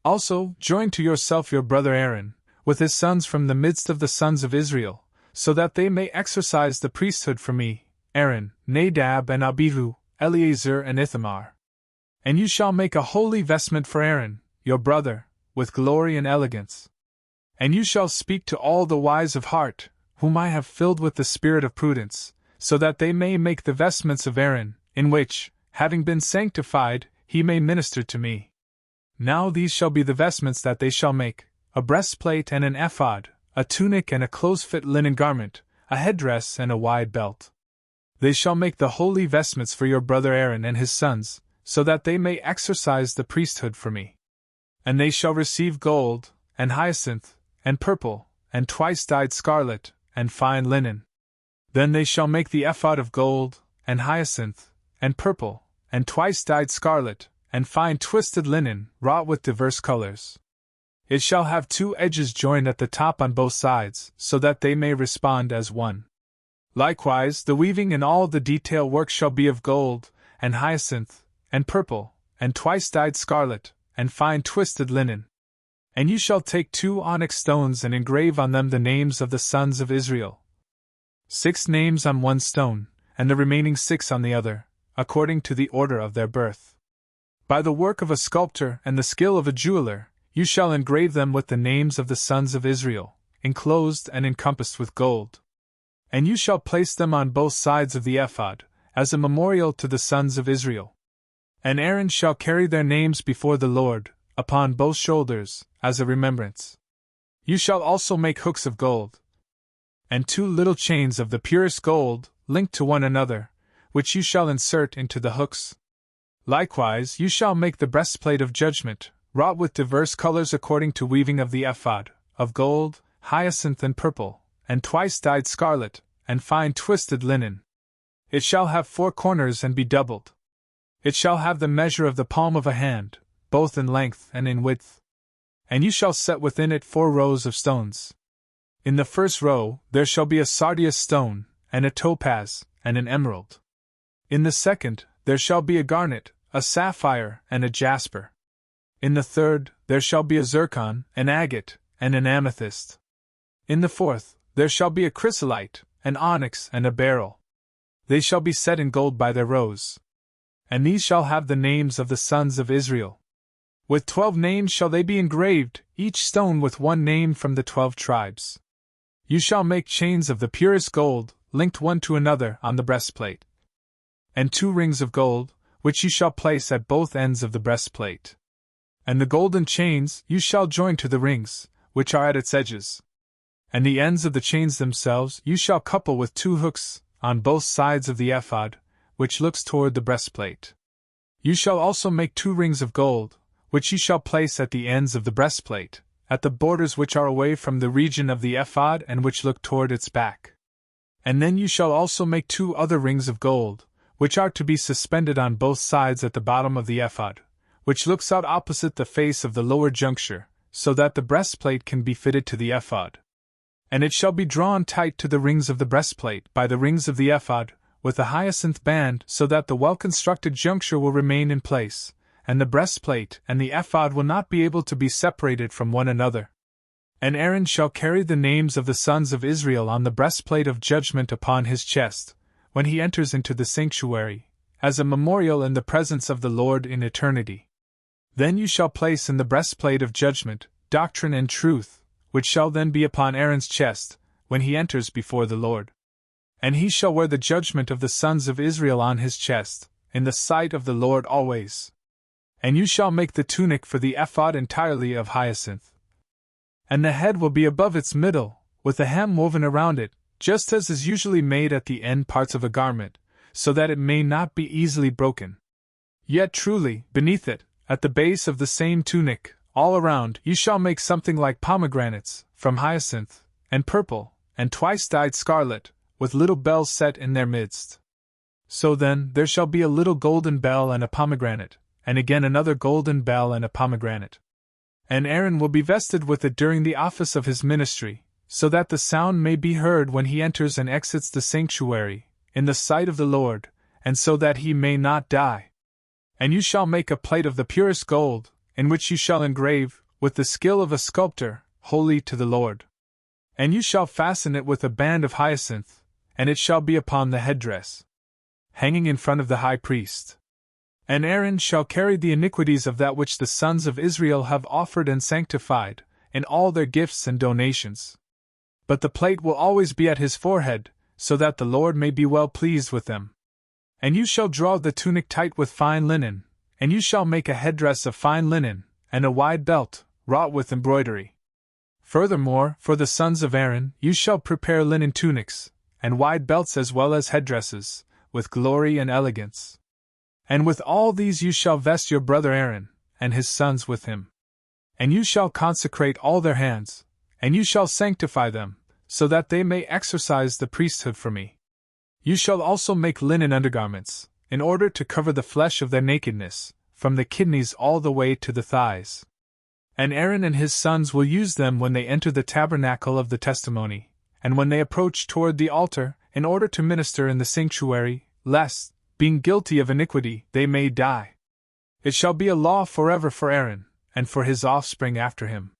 Also, join to yourself your brother Aaron, with his sons from the midst of the sons of Israel, so that they may exercise the priesthood for me, Aaron, Nadab and Abihu, Eleazar and Ithamar. And you shall make a holy vestment for Aaron, your brother, with glory and elegance. And you shall speak to all the wise of heart, whom I have filled with the spirit of prudence, so that they may make the vestments of Aaron, in which, having been sanctified, he may minister to me. Now these shall be the vestments that they shall make: a breastplate and an ephod, a tunic and a close-fit linen garment, a headdress and a wide belt. They shall make the holy vestments for your brother Aaron and his sons, so that they may exercise the priesthood for me. And they shall receive gold, and hyacinth, and purple, and twice-dyed scarlet, and fine linen. Then they shall make the ephod of gold, and hyacinth, and purple, and twice-dyed scarlet, and fine twisted linen, wrought with diverse colors. It shall have 2 edges joined at the top on both sides, so that they may respond as one. Likewise, the weaving and all the detail work shall be of gold, and hyacinth, and purple, and twice-dyed scarlet, and fine twisted linen. And you shall take 2 onyx stones and engrave on them the names of the sons of Israel. 6 names on one stone, and the remaining 6 on the other, according to the order of their birth. By the work of a sculptor and the skill of a jeweler, you shall engrave them with the names of the sons of Israel, enclosed and encompassed with gold. And you shall place them on both sides of the ephod, as a memorial to the sons of Israel. And Aaron shall carry their names before the Lord, upon both shoulders, as a remembrance. You shall also make hooks of gold, and 2 little chains of the purest gold, linked to one another, which you shall insert into the hooks. Likewise, you shall make the breastplate of judgment, wrought with diverse colors according to weaving of the ephod, of gold, hyacinth and purple, and twice-dyed scarlet, and fine twisted linen. It shall have 4 corners and be doubled. It shall have the measure of the palm of a hand, both in length and in width. And you shall set within it 4 rows of stones. In the first row there shall be a sardius stone, and a topaz, and an emerald. In the second there shall be a garnet, a sapphire, and a jasper. In the third there shall be a zircon, an agate, and an amethyst. In the fourth there shall be a chrysolite, an onyx, and a beryl. They shall be set in gold by their rows. And these shall have the names of the sons of Israel. With 12 names shall they be engraved, each stone with 1 name from the 12 tribes. You shall make chains of the purest gold, linked one to another on the breastplate. And 2 rings of gold, which you shall place at both ends of the breastplate. And the golden chains you shall join to the rings, which are at its edges. And the ends of the chains themselves you shall couple with 2 hooks, on both sides of the ephod, which looks toward the breastplate. You shall also make 2 rings of gold, which you shall place at the ends of the breastplate, at the borders which are away from the region of the ephod and which look toward its back. And then you shall also make 2 other rings of gold, which are to be suspended on both sides at the bottom of the ephod, which looks out opposite the face of the lower juncture, so that the breastplate can be fitted to the ephod. And it shall be drawn tight to the rings of the breastplate by the rings of the ephod, with a hyacinth band, so that the well-constructed juncture will remain in place, and the breastplate and the ephod will not be able to be separated from one another. And Aaron shall carry the names of the sons of Israel on the breastplate of judgment upon his chest, when he enters into the sanctuary, as a memorial in the presence of the Lord in eternity. Then you shall place in the breastplate of judgment, doctrine and truth, which shall then be upon Aaron's chest, when he enters before the Lord. And he shall wear the judgment of the sons of Israel on his chest, in the sight of the Lord always. And you shall make the tunic for the ephod entirely of hyacinth. And the head will be above its middle, with a hem woven around it, just as is usually made at the end parts of a garment, so that it may not be easily broken. Yet truly, beneath it, at the base of the same tunic, all around, you shall make something like pomegranates, from hyacinth, and purple, and twice-dyed scarlet, with little bells set in their midst. So then, there shall be a little golden bell and a pomegranate, and again another golden bell and a pomegranate. And Aaron will be vested with it during the office of his ministry, so that the sound may be heard when he enters and exits the sanctuary, in the sight of the Lord, and so that he may not die. And you shall make a plate of the purest gold, in which you shall engrave, with the skill of a sculptor, holy to the Lord. And you shall fasten it with a band of hyacinth, and it shall be upon the headdress, hanging in front of the high priest. And Aaron shall carry the iniquities of that which the sons of Israel have offered and sanctified, in all their gifts and donations. But the plate will always be at his forehead, so that the Lord may be well pleased with them. And you shall draw the tunic tight with fine linen, and you shall make a headdress of fine linen, and a wide belt, wrought with embroidery. Furthermore, for the sons of Aaron, you shall prepare linen tunics, and wide belts as well as headdresses, with glory and elegance. And with all these you shall vest your brother Aaron, and his sons with him. And you shall consecrate all their hands, and you shall sanctify them, so that they may exercise the priesthood for me. You shall also make linen undergarments, in order to cover the flesh of their nakedness, from the kidneys all the way to the thighs. And Aaron and his sons will use them when they enter the tabernacle of the testimony, and when they approach toward the altar, in order to minister in the sanctuary, lest, being guilty of iniquity, they may die. It shall be a law forever for Aaron, and for his offspring after him.